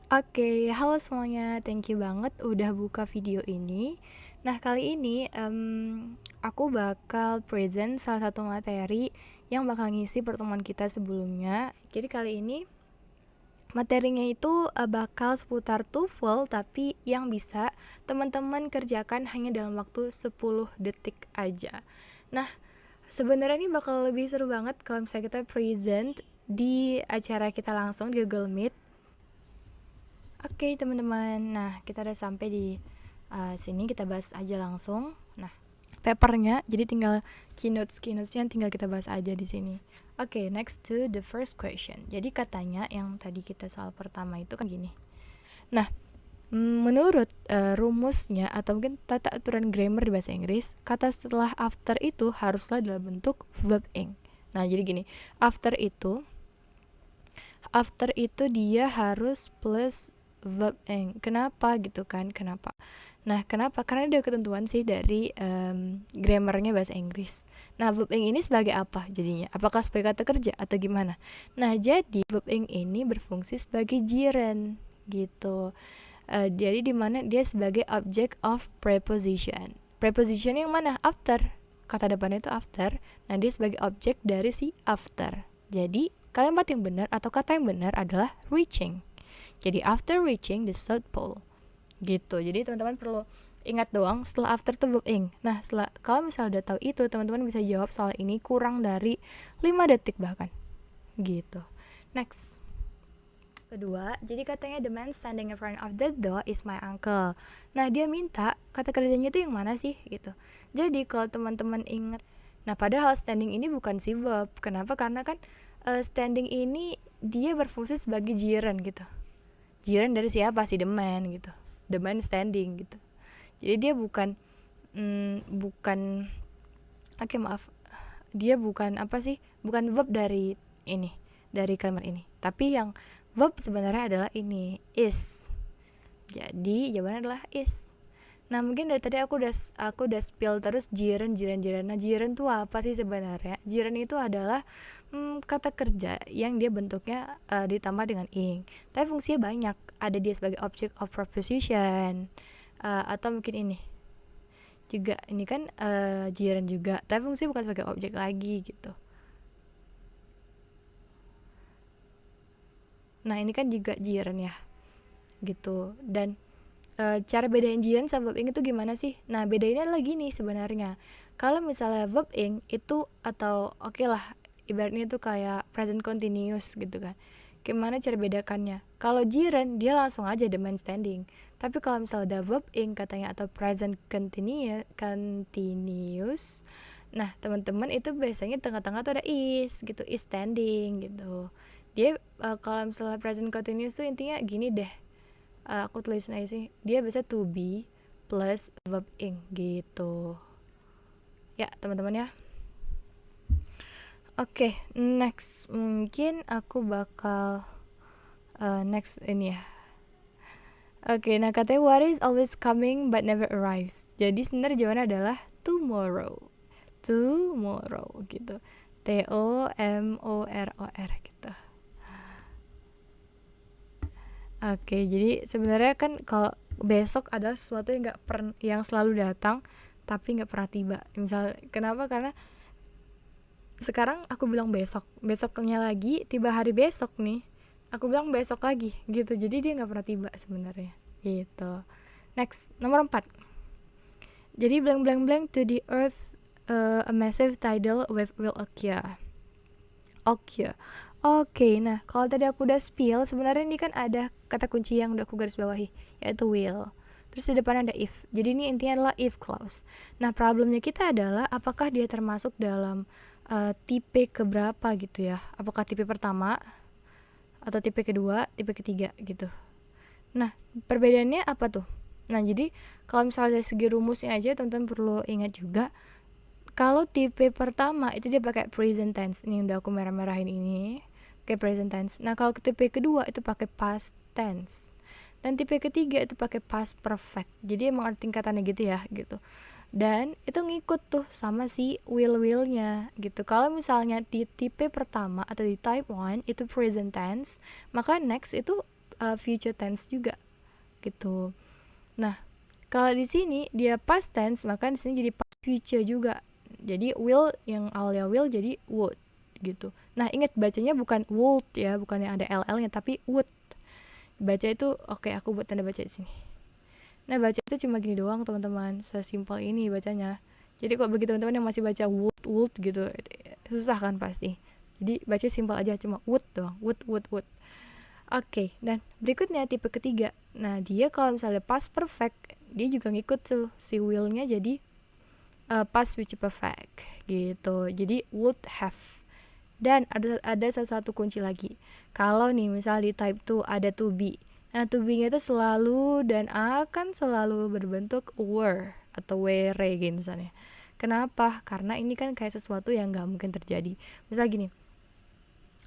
Oke, halo semuanya. Thank you banget udah buka video ini. Nah, kali ini aku bakal present salah satu materi yang bakal ngisi pertemuan kita sebelumnya. Jadi kali ini materinya itu bakal seputar TOEFL, tapi yang bisa teman-teman kerjakan hanya dalam waktu 10 detik aja. Nah, sebenarnya ini bakal lebih seru banget kalau misalnya kita present di acara kita langsung di Google Meet. Oke teman-teman, nah kita udah sampai di sini, kita bahas aja langsung. Nah, papernya, jadi tinggal keynotes-keynotes-nya tinggal kita bahas aja di sini. Oke, next to the first question. Jadi katanya yang tadi kita soal pertama itu kan gini. Nah, menurut rumusnya atau mungkin tata aturan grammar di bahasa Inggris, kata setelah after itu haruslah dalam bentuk verb ing. Nah, jadi gini, after itu dia harus plus verb ing. Kenapa gitu kan? Kenapa? Nah, kenapa? Karena ada ketentuan sih dari grammarnya bahasa Inggris. Nah, verb ing ini sebagai apa jadinya? Apakah sebagai kata kerja atau gimana? Nah, jadi verb ing ini berfungsi sebagai gerund gitu. Jadi dimana dia sebagai object of preposition. Preposition yang mana? After. Kata depannya itu after. Nah, dia sebagai objek dari si after. Jadi kalimat yang benar atau kata yang benar adalah reaching. Jadi after reaching the South Pole gitu. Jadi teman-teman perlu ingat doang setelah after tuh verb ing. Nah, kalau misalnya udah tahu itu, teman-teman bisa jawab soal ini kurang dari 5 detik bahkan gitu. Next. Kedua, jadi katanya the man standing in front of the door is my uncle. Nah, dia minta kata kerjanya itu yang mana sih gitu. Jadi kalau teman-teman ingat, nah padahal standing ini bukan si verb. Kenapa? Karena kan standing ini dia berfungsi sebagai gerund gitu. Gerund dari siapa? Si the man gitu. The man standing gitu. Jadi dia bukan dia bukan bukan verb dari ini, dari kalimat ini. Tapi yang verb sebenarnya adalah ini, is. Jadi jawabannya adalah is. Nah, mungkin dari tadi aku udah spill terus gerund. Nah, gerund tuh apa sih sebenarnya? Gerund itu adalah kata kerja yang dia bentuknya ditambah dengan ing. Tapi fungsinya banyak. Ada dia sebagai object of preposition, atau mungkin ini juga, ini kan gerund juga, tapi fungsinya bukan sebagai objek lagi gitu. Nah, ini kan juga gerund ya gitu. Dan cara bedain gerund sama verb ing itu gimana sih? Nah, bedainnya adalah gini sebenarnya. Kalau misalnya verb ing itu, atau oke lah, ibaratnya itu kayak present continuous gitu kan. Gimana cara bedakannya? Kalau gerund dia langsung aja the man standing. Tapi kalau misalnya ada verb ing katanya atau present continuous, nah teman-teman itu biasanya tengah-tengah tuh ada is gitu, is standing gitu. Dia kalau misalnya present continuous tuh intinya gini deh. Aku tulisin aja sih, dia bisa to be plus verb ing gitu ya teman-teman ya. Oke, next mungkin aku bakal next ini ya. Oke, nah katanya what is always coming but never arrives. Jadi sebenarnya jawabannya adalah tomorrow gitu, TOMOROR gitu. Oke, jadi sebenarnya kan kalau besok adalah sesuatu yang yang selalu datang tapi nggak pernah tiba. Misal kenapa? Karena sekarang aku bilang besoknya lagi tiba hari besok nih, aku bilang besok lagi gitu. Jadi dia nggak pernah tiba sebenarnya gitu. Next, nomor 4. Jadi blank to the earth, a massive tidal wave will occur. Oke, nah kalau tadi aku udah spill, sebenarnya ini kan ada kata kunci yang udah aku garis bawahi, yaitu will. Terus di depan ada if. Jadi ini intinya adalah if clause. Nah, problemnya kita adalah apakah dia termasuk dalam tipe keberapa gitu ya? Apakah tipe pertama atau tipe kedua, tipe ketiga gitu. Nah, perbedaannya apa tuh? Nah, jadi kalau misalnya dari segi rumusnya aja teman-teman perlu ingat juga, kalau tipe pertama itu dia pakai present tense. Ini udah aku merah-merahin ini, pakai present tense. Nah, kalau tipe kedua itu pakai past tense. Dan tipe ketiga itu pakai past perfect. Jadi emang ada tingkatannya gitu ya, gitu. Dan itu ngikut tuh sama si will-nya gitu. Kalau misalnya di tipe pertama atau di type 1 itu present tense, maka next itu future tense juga gitu. Nah, kalau di sini dia past tense, maka di sini jadi past future juga. Jadi will yang awalnya will jadi would gitu. Nah, ingat bacanya bukan would ya, bukan yang ada ll-nya tapi would. Baca itu oke, aku buat tanda baca di sini. Nah, baca itu cuma gini doang, teman-teman. Sesimpel ini bacanya. Jadi kok bagi teman-teman yang masih baca would gitu, susah kan pasti. Jadi baca simpel aja, cuma would doang, would. Oke, dan berikutnya tipe ketiga. Nah, dia kalau misalnya past perfect, dia juga ngikut tuh si will-nya jadi past future perfect gitu. Jadi would have. Dan ada salah satu kunci lagi. Kalau nih misal di type 2 ada to be. Nah, to be-nya itu selalu dan akan selalu berbentuk were atau were gitu misalnya. Kenapa? Karena ini kan kayak sesuatu yang gak mungkin terjadi. Misal gini,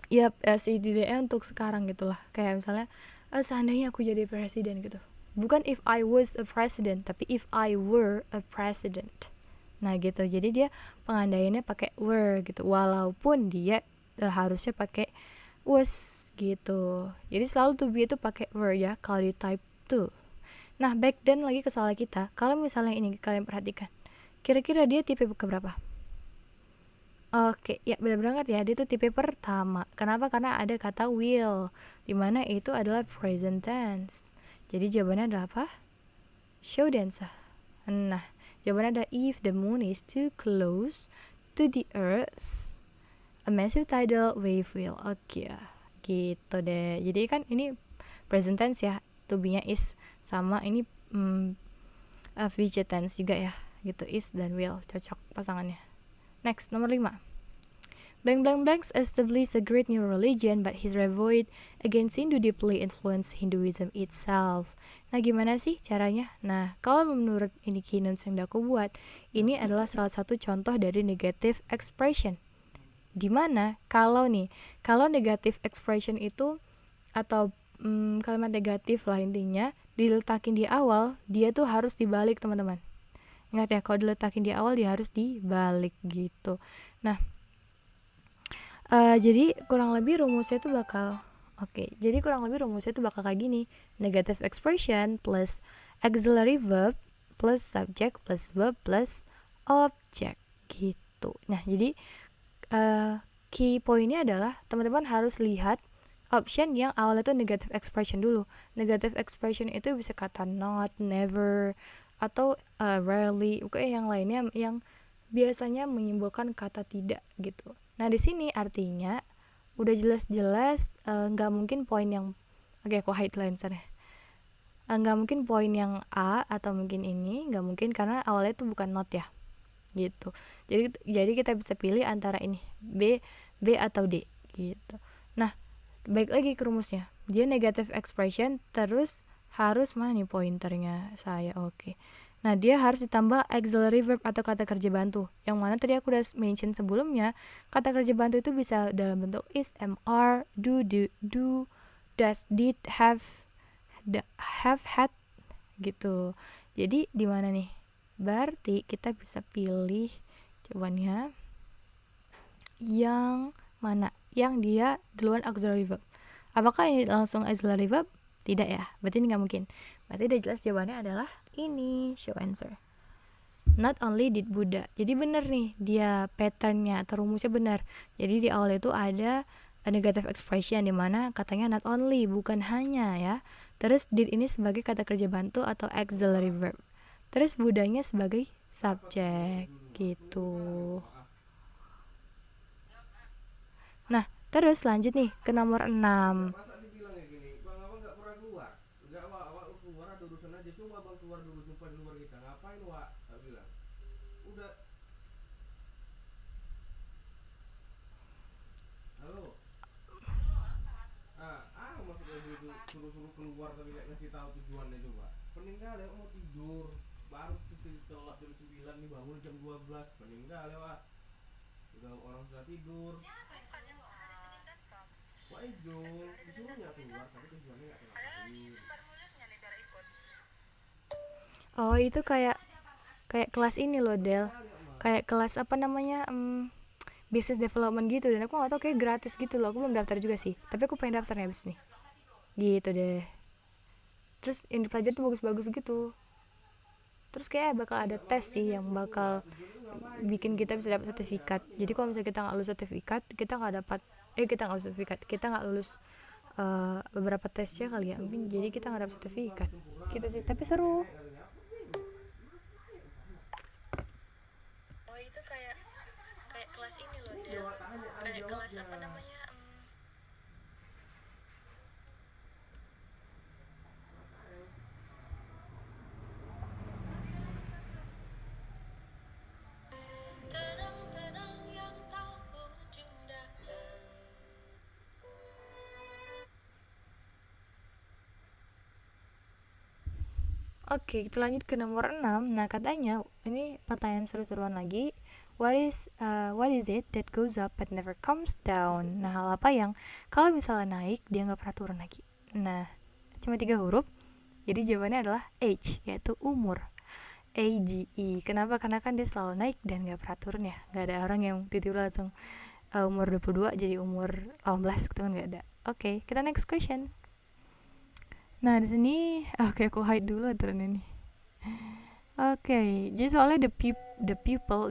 ya setidaknya untuk sekarang gitulah. Kayak misalnya, seandainya aku jadi presiden gitu. Bukan if I was a president, tapi if I were a president. Nah gitu, jadi dia pengandaiannya pakai were gitu. Walaupun dia harusnya pakai was gitu. Jadi selalu to be itu pakai were ya kalau di type 2. Nah, back then lagi ke soal kita. Kalau misalnya ini kalian perhatikan, kira-kira dia tipe keberapa? Oke, ya benar banget ya, dia tuh tipe pertama. Kenapa? Karena ada kata will, dimana itu adalah present tense. Jadi jawabannya adalah apa? Show dansa. Nah, jawabannya adalah if the moon is too close to the earth, a massive tidal wave will occur. Gitu deh. Jadi kan ini present tense ya, to be-nya is, sama ini future tense juga ya, gitu, is dan will, cocok pasangannya. Next, nomor 5. Blank blank blanks established a great new religion, but his revolt against Hindu deeply influenced Hinduism itself. Nah, gimana sih caranya? Nah, kalau menurut ini keynotes yang aku buat, ini adalah salah satu contoh dari negative expression. Dimana kalau negative expression itu atau kalimat negatif lah intinya diletakin di awal, dia tuh harus dibalik, teman-teman. Ingat ya, kalau diletakin di awal dia harus dibalik gitu. Nah, jadi kurang lebih rumusnya tuh bakal kayak gini. Negative expression plus auxiliary verb plus subject plus verb plus object gitu. Nah, jadi key poinnya adalah teman-teman harus lihat option yang awalnya tuh negative expression dulu. Negative expression itu bisa kata not, never, atau rarely, pokoknya yang lainnya yang biasanya menyimbolkan kata tidak gitu. Nah, di sini artinya udah jelas-jelas nggak mungkin poin yang aku highlight sana. Nggak mungkin poin yang A atau mungkin ini, nggak mungkin karena awalnya itu bukan not ya. Gitu. Jadi kita bisa pilih antara ini B atau D gitu. Nah, baik lagi ke rumusnya. Dia negative expression terus harus mana nih pointernya saya? Oke. Nah, dia harus ditambah auxiliary verb atau kata kerja bantu. Yang mana tadi aku udah mention sebelumnya, kata kerja bantu itu bisa dalam bentuk is, am, are, do, does, did, have, had gitu. Jadi di mana nih? Berarti kita bisa pilih jawabannya yang mana? Yang dia duluan auxiliary verb. Apakah ini langsung auxiliary verb? Tidak ya, berarti ini gak mungkin. Berarti udah jelas jawabannya adalah ini, show answer. Not only did Buddha. Jadi benar nih, dia patternnya atau rumusnya benar. Jadi di awal itu ada a negative expression di mana katanya not only, bukan hanya ya. Terus did ini sebagai kata kerja bantu atau auxiliary verb. Terus Buddhanya sebagai subjek gitu. Nah, terus lanjut nih ke nomor 6. Masa dibilangnya gini, bang abang nggak pernah keluar, nggak awak keluar ada urusan aja, coba abang keluar dulu jumpa di luar kita, ngapain wak? Tak bilang, udah, halo, maksudnya itu suruh keluar tapi nggak ngasih tahu tujuannya, coba, peninggal ya mau tidur, baru telat jam 9 nih, bangun jam 12, peninggal ya wak, udah orang sudah tidur. Wah Ijul, disuruhnya keluar tapi tujuannya nggak ngapain. Oh, itu kayak kelas ini loh, Del. Kayak kelas apa namanya? Business development gitu, dan aku nggak tahu, kayak gratis gitu loh. Aku belum daftar juga sih, tapi aku pengen daftar nih abis nih. gitu deh. Terus yang dipelajari tuh bagus-bagus gitu. Terus kayak bakal ada tes sih yang bakal bikin kita bisa dapat sertifikat. Jadi kalau misalnya kita nggak lulus sertifikat, kita nggak dapat kita nggak lulus sertifikat, kita nggak lulus beberapa tesnya kali ya, mungkin jadi kita nggak dapat sertifikat gitu sih. Tapi seru. Oh itu kayak kelas ini loh, kayak kelas apa namanya, tenang-tenang yang tak kunjung datang. Oke, kita lanjut ke nomor 6. Nah, katanya ini pertanyaan seru-seruan lagi. What is it that goes up but never comes down? Nah, hal apa yang kalau misalnya naik dia nggak pernah turun lagi? Nah, cuma 3 huruf. Jadi jawabannya adalah age, yaitu umur. AGE. Kenapa? Karena kan dia selalu naik dan nggak pernah turun ya. Nggak ada orang yang tiba-tiba langsung umur 22 jadi umur 18 gitu kan, nggak ada. Oke, kita next question. Nah, di sini oke, aku hide dulu aturan ini. Oke, jadi soalnya the people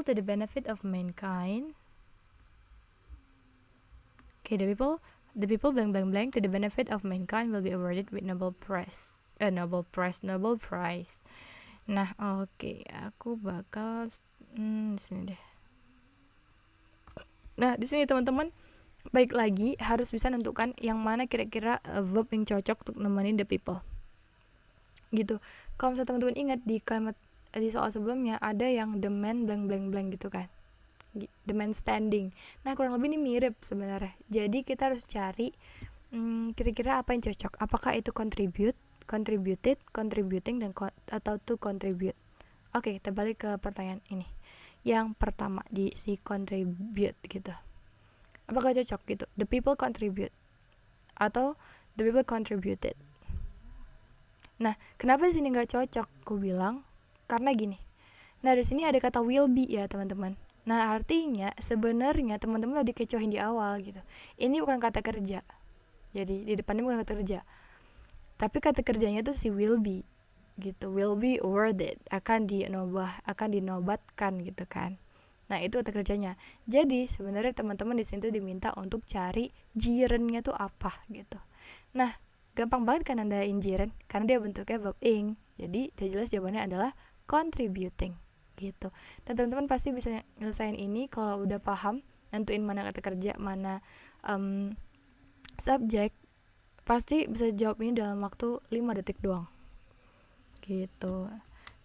to the benefit of mankind. Okay, the people blank to the benefit of mankind will be awarded with Nobel Prize. Nah, oke, aku bakal di sini deh. Nah, di sini teman-teman baik lagi harus bisa nentukan yang mana kira-kira verb yang cocok untuk nemenin the people gitu. Kalau misalnya teman-teman ingat di kalimat di soal sebelumnya ada yang the man blank gitu kan, the man standing. Nah, kurang lebih ini mirip sebenarnya. Jadi kita harus cari kira-kira apa yang cocok, apakah itu contributed, contributing, dan atau to contribute. Oke, kita balik ke pertanyaan ini yang pertama di si contribute gitu. Apakah cocok gitu? The people contribute atau the people contributed. Nah, kenapa di sini nggak cocok? Aku bilang karena gini. Nah, di sini ada kata will be ya teman-teman. Nah, artinya sebenarnya teman-teman udah dikecohin di awal gitu. Ini bukan kata kerja. Jadi di depannya bukan kata kerja. Tapi kata kerjanya tuh si will be gitu. Will be awarded, akan dinobatkan gitu kan. Nah, itu kata kerjanya. Jadi sebenarnya teman-teman di sini tuh diminta untuk cari jirennya tuh apa gitu. Nah, gampang banget kan nandain jiren karena dia bentuknya verb ing. Jadi jelas jawabannya adalah contributing gitu. Dan teman-teman pasti bisa nyelesain ini kalau udah paham nentuin mana kata kerja, mana subjek. Pasti bisa jawab ini dalam waktu 5 detik doang. Gitu.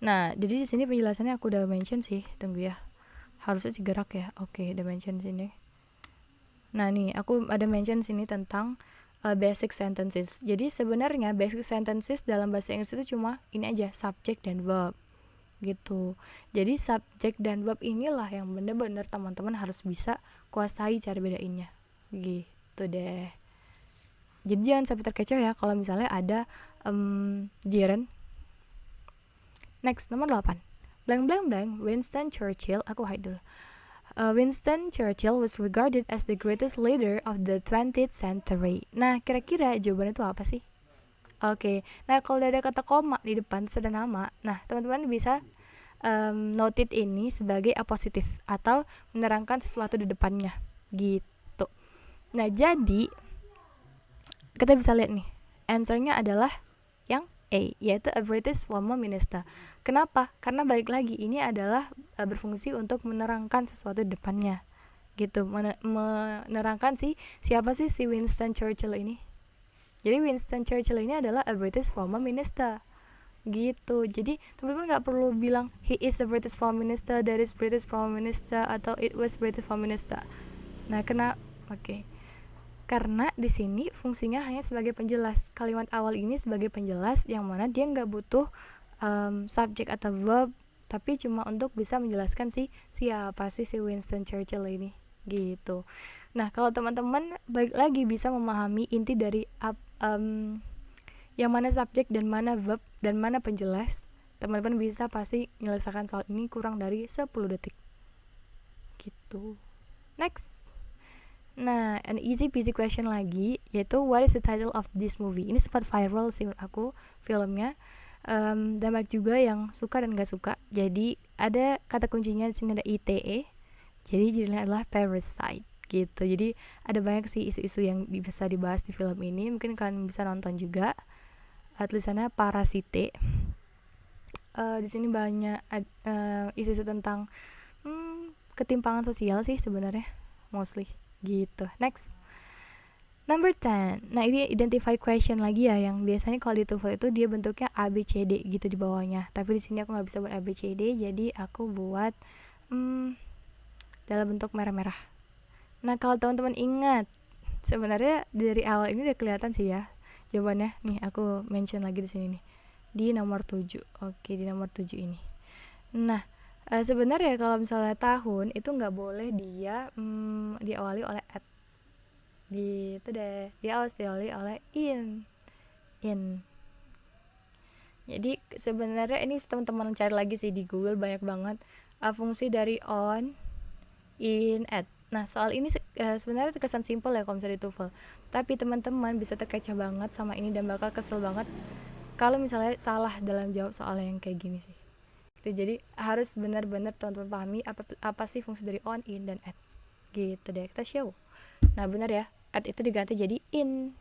Nah, jadi di sini penjelasannya aku udah mention sih. Tunggu ya. Harusnya sih gerak ya. Oke, ada mention sini. Nah, nih aku ada mention sini tentang basic sentences. Jadi sebenarnya basic sentences dalam bahasa Inggris itu cuma ini aja, subject dan verb gitu. Jadi subject dan verb inilah yang benar-benar teman-teman harus bisa kuasai cara bedainnya. Gitu deh. Jadi jangan sampai terkecoh ya kalau misalnya ada gerund. Next, nomor 8. Blank, Winston Churchill, aku hide dulu. Winston Churchill was regarded as the greatest leader of the 20th century. Nah, kira-kira jawabannya itu apa sih? Oke, nah kalau ada kata koma di depan sudah nama, nah teman-teman bisa notate ini sebagai apositif atau menerangkan sesuatu di depannya, gitu. Nah, jadi kita bisa lihat nih, answernya adalah yang A, yaitu a British former minister. Kenapa? Karena balik lagi ini adalah berfungsi untuk menerangkan sesuatu di depannya gitu, menerangkan siapa sih si Winston Churchill ini. Jadi Winston Churchill ini adalah a British former minister gitu. Jadi teman-teman nggak perlu bilang he is a British former minister, there is British former minister, atau it was British former minister. Nah, Oke. Karena di sini fungsinya hanya sebagai penjelas. Kalimat awal ini sebagai penjelas yang mana dia nggak butuh subjek atau verb, tapi cuma untuk bisa menjelaskan siapa sih si Winston Churchill ini gitu. Nah, kalau teman-teman balik lagi bisa memahami inti dari yang mana subjek dan mana verb dan mana penjelas, teman-teman bisa pasti menyelesaikan soal ini kurang dari 10 detik gitu. Next, Nah, an easy peasy question lagi, yaitu what is the title of this movie? Ini sempat viral sih menurut aku filmnya. Dan banyak juga yang suka dan gak suka. Jadi ada kata kuncinya di sini, ada ITE. Jadi judulnya adalah Parasite gitu. Jadi ada banyak sih isu-isu yang bisa dibahas di film ini. Mungkin kalian bisa nonton juga. Tulisannya Parasite. Di sini banyak isu-isu tentang ketimpangan sosial sih sebenarnya, mostly gitu. Next, number 10. Nah, ini identify question lagi ya, yang biasanya kalau di TOEFL itu dia bentuknya ABCD gitu di bawahnya. Tapi di sini aku nggak bisa buat ABCD, jadi aku buat dalam bentuk merah-merah. Nah, kalau teman-teman ingat, sebenarnya dari awal ini udah kelihatan sih ya jawabannya. Nih, aku mention lagi di sini nih. Di nomor 7. Oke, di nomor 7 ini. Nah, sebenarnya kalau misalnya tahun itu nggak boleh dia diawali oleh at, gitu deh. Dia harus diawali oleh in. Jadi sebenarnya ini teman-teman cari lagi sih di Google, banyak banget fungsi dari on, in, at. Nah, soal ini sebenarnya terkesan simple ya kalau misalnya di TOEFL, tapi teman-teman bisa terkecoh banget sama ini dan bakal kesel banget kalau misalnya salah dalam jawab soal yang kayak gini sih. Jadi harus benar-benar teman-teman pahami apa sih fungsi dari on, in, dan at. Gitu deh, kita show. Nah, benar ya, at itu diganti jadi in.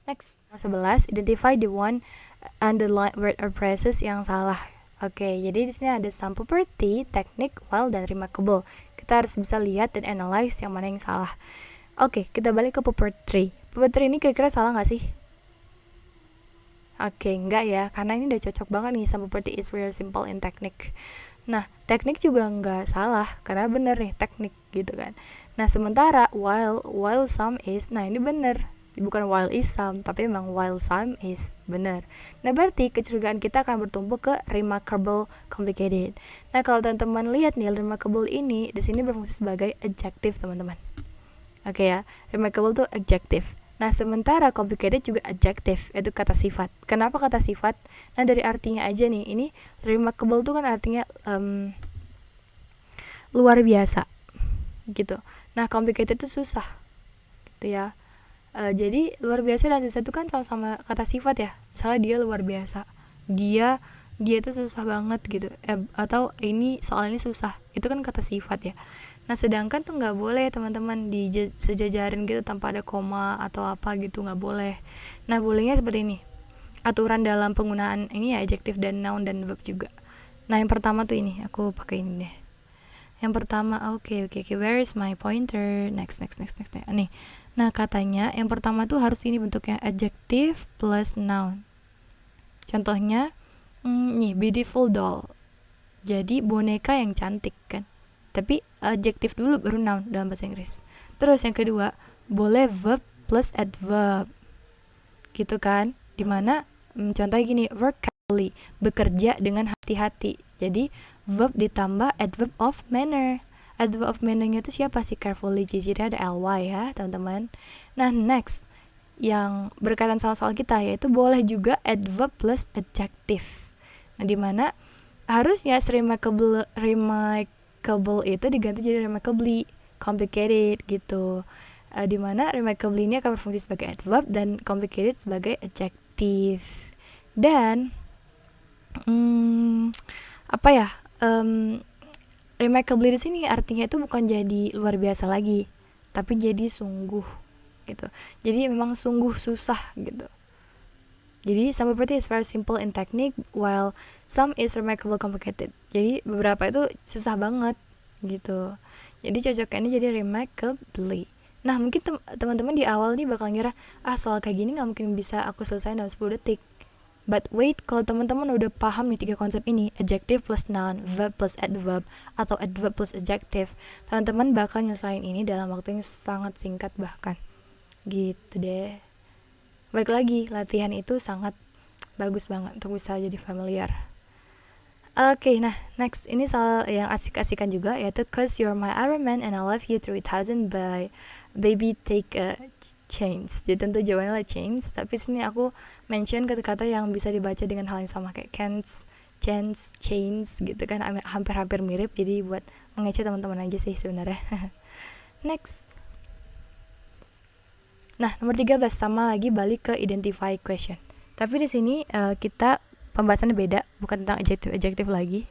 Next, 11, identify the one underlined word or phrases yang salah. Oke, jadi di sini ada some property, technique, while, dan remarkable. Kita harus bisa lihat dan analyze yang mana yang salah. Oke, kita balik ke property. Property ini kira-kira salah nggak sih? Oke, enggak ya, karena ini udah cocok banget nih sama property is very simple in technique. Nah, teknik juga enggak salah, karena bener nih teknik gitu kan. Nah, sementara while some is, nah ini bener, bukan while is some, tapi memang while some is bener. Nah, berarti kecurigaan kita akan bertumbuh ke remarkable, complicated. Nah, kalau teman-teman lihat nih, remarkable ini di sini berfungsi sebagai adjective, teman-teman. Oke ya, remarkable tuh adjective. Nah, sementara complicated juga adjective, yaitu kata sifat. Kenapa kata sifat? Nah, dari artinya aja nih, ini remarkable tuh kan artinya luar biasa gitu. Nah, complicated itu susah gitu ya. Jadi luar biasa dan susah itu kan sama-sama kata sifat ya. Misalnya dia luar biasa, dia itu susah banget gitu, atau ini soal ini susah, itu kan kata sifat ya. Nah, sedangkan tuh nggak boleh teman-teman sejajarin gitu tanpa ada koma atau apa gitu, nggak boleh. Nah, bolehnya seperti ini, aturan dalam penggunaan ini ya, adjective dan noun dan verb juga. Nah, yang pertama tuh ini, aku pakai ini deh. Yang pertama, oke, where is my pointer? Next. Nih, nah katanya yang pertama tuh harus ini bentuknya adjective plus noun. Contohnya, nih, beautiful doll. Jadi boneka yang cantik kan. Tapi adjektif dulu baru noun dalam bahasa Inggris. Terus yang kedua, boleh verb plus adverb. Gitu kan? Dimana contohnya gini, work carefully, bekerja dengan hati-hati. Jadi verb ditambah adverb of manner. Adverb of manner-nya itu siapa sih? Carefully, ciri-cirinya ada ly ya, teman-teman. Nah, next yang berkaitan sama soal kita, yaitu boleh juga adverb plus adjective. Nah, dimana harusnya remarkable itu diganti jadi remarkably, complicated gitu. Dimana remarkably ini akan berfungsi sebagai adverb dan complicated sebagai adjective. Dan remarkably di sini artinya itu bukan jadi luar biasa lagi, tapi jadi sungguh gitu. Jadi memang sungguh susah gitu. Jadi some property is very simple in technique, while some is remarkable complicated. Jadi beberapa itu susah banget gitu. Jadi cocoknya jadi remarkably. Nah, mungkin teman-teman di awal nih bakal ngira, soal kayak gini gak mungkin bisa aku selesai dalam 10 detik. But wait, kalau teman-teman udah paham nih 3 konsep ini, adjective plus noun, verb plus adverb, atau adverb plus adjective, teman-teman bakal nyelesain ini dalam waktu yang sangat singkat bahkan. Gitu deh. Baik lagi, latihan itu sangat bagus banget untuk bisa jadi familiar. Oke, nah next, ini soal yang asik-asikan juga, yaitu cause you're my Iron Man and I love you 3000 by baby take a chance. Jadi tentu jawabannya lah change, tapi sini aku mention kata-kata yang bisa dibaca dengan hal yang sama kayak chance, change gitu kan, hampir-hampir mirip, jadi buat mengecek teman-teman aja sih sebenarnya. Next, Nah, nomor 13 sama lagi balik ke identify question. Tapi di sini kita pembahasannya beda, bukan tentang adjektif lagi.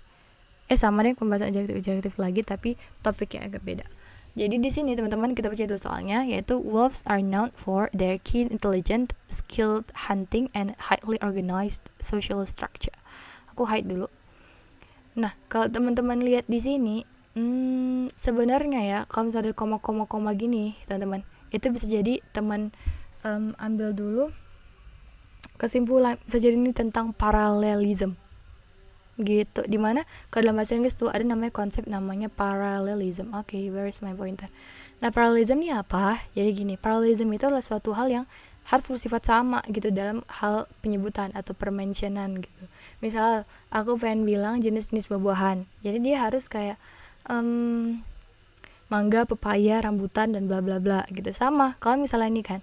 Sama deh pembahasan adjektif lagi, tapi topiknya agak beda. Jadi di sini teman-teman kita baca dulu soalnya, yaitu wolves are known for their keen intelligent, skilled hunting and highly organized social structure. Aku hide dulu. Nah, kalau teman-teman lihat di sini, sebenarnya ya, kalau misalnya ada koma-koma gini, teman-teman, itu bisa jadi teman ambil dulu kesimpulan, bisa jadi ini tentang parallelism gitu, dimana kalau dalam bahasa Inggris tuh ada namanya konsep namanya parallelism. Oke, where is my pointer? Nah, parallelism ini apa? Jadi gini, parallelism itu adalah suatu hal yang harus bersifat sama gitu dalam hal penyebutan atau permentionan gitu. Misal aku pengen bilang jenis-jenis buah-buahan, jadi dia harus kayak mangga, pepaya, rambutan dan bla bla bla gitu. Sama kalau misalnya ini kan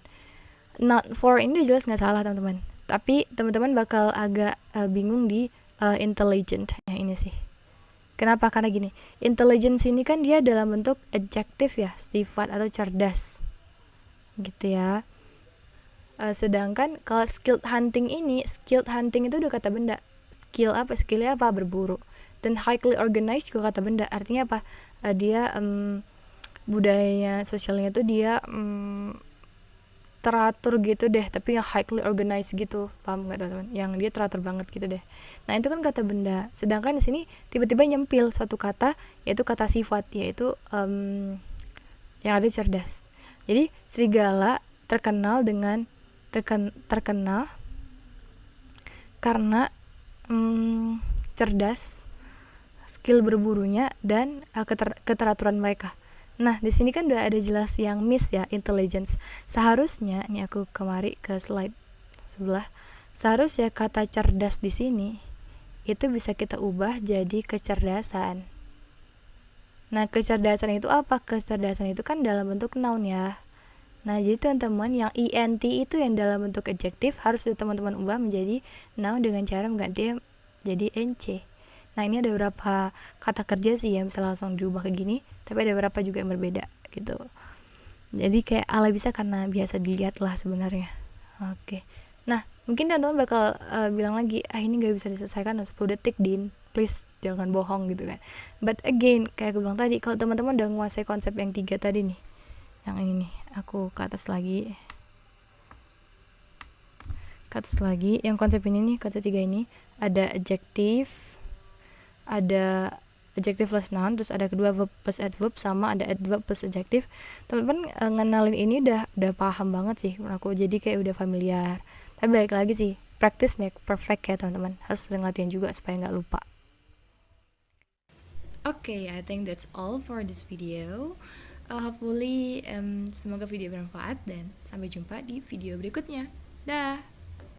not for, ini udah jelas nggak salah teman-teman, tapi teman-teman bakal agak bingung di intelligent yang ini sih. Kenapa? Karena gini, intelligence ini kan dia dalam bentuk adjektif ya, sifat atau cerdas gitu ya. Sedangkan kalau skilled hunting itu udah kata benda. Skillnya apa? Berburu. Dan highly organized juga kata benda, artinya apa? Dia budayanya sosialnya tuh dia teratur gitu deh, tapi yang highly organized gitu, paham nggak teman-teman? Yang dia teratur banget gitu deh. Nah, itu kan kata benda. Sedangkan di sini tiba-tiba nyempil satu kata, yaitu kata sifat, yaitu yang ada cerdas. Jadi serigala terkenal karena cerdas, skill berburunya dan keteraturan mereka. Nah, di sini kan udah ada jelas yang miss ya, intelligence. Seharusnya, ini aku kemari ke slide sebelah. Seharusnya kata cerdas di sini itu bisa kita ubah jadi kecerdasan. Nah, kecerdasan itu apa? Kecerdasan itu kan dalam bentuk noun ya. Nah, jadi teman-teman yang ent itu yang dalam bentuk adjektif harus teman-teman ubah menjadi noun dengan cara mengganti jadi nc. Nah, ini ada beberapa kata kerja sih yang bisa langsung diubah kayak gini, tapi ada beberapa juga yang berbeda gitu. Jadi kayak ala bisa karena biasa dilihat lah sebenarnya. Oke. Nah, mungkin teman-teman bakal bilang lagi, ini gak bisa diselesaikan dalam 10 detik, Din. Please, jangan bohong gitu kan. But again, kayak aku bilang tadi, kalau teman-teman udah menguasai konsep yang 3 tadi nih, yang ini nih, aku ke atas lagi, yang konsep ini nih, konsep 3 ini, ada adjektif, ada adjective plus noun, terus ada kedua verb plus adverb, sama ada adverb plus adjective. Teman-teman ngenalin ini udah paham banget sih menurut aku, jadi kayak udah familiar. Tapi balik lagi sih, practice make perfect ya teman-teman, harus sering latihan juga supaya nggak lupa. Okay, I think that's all for this video. Hopefully semoga video bermanfaat dan sampai jumpa di video berikutnya. Dah.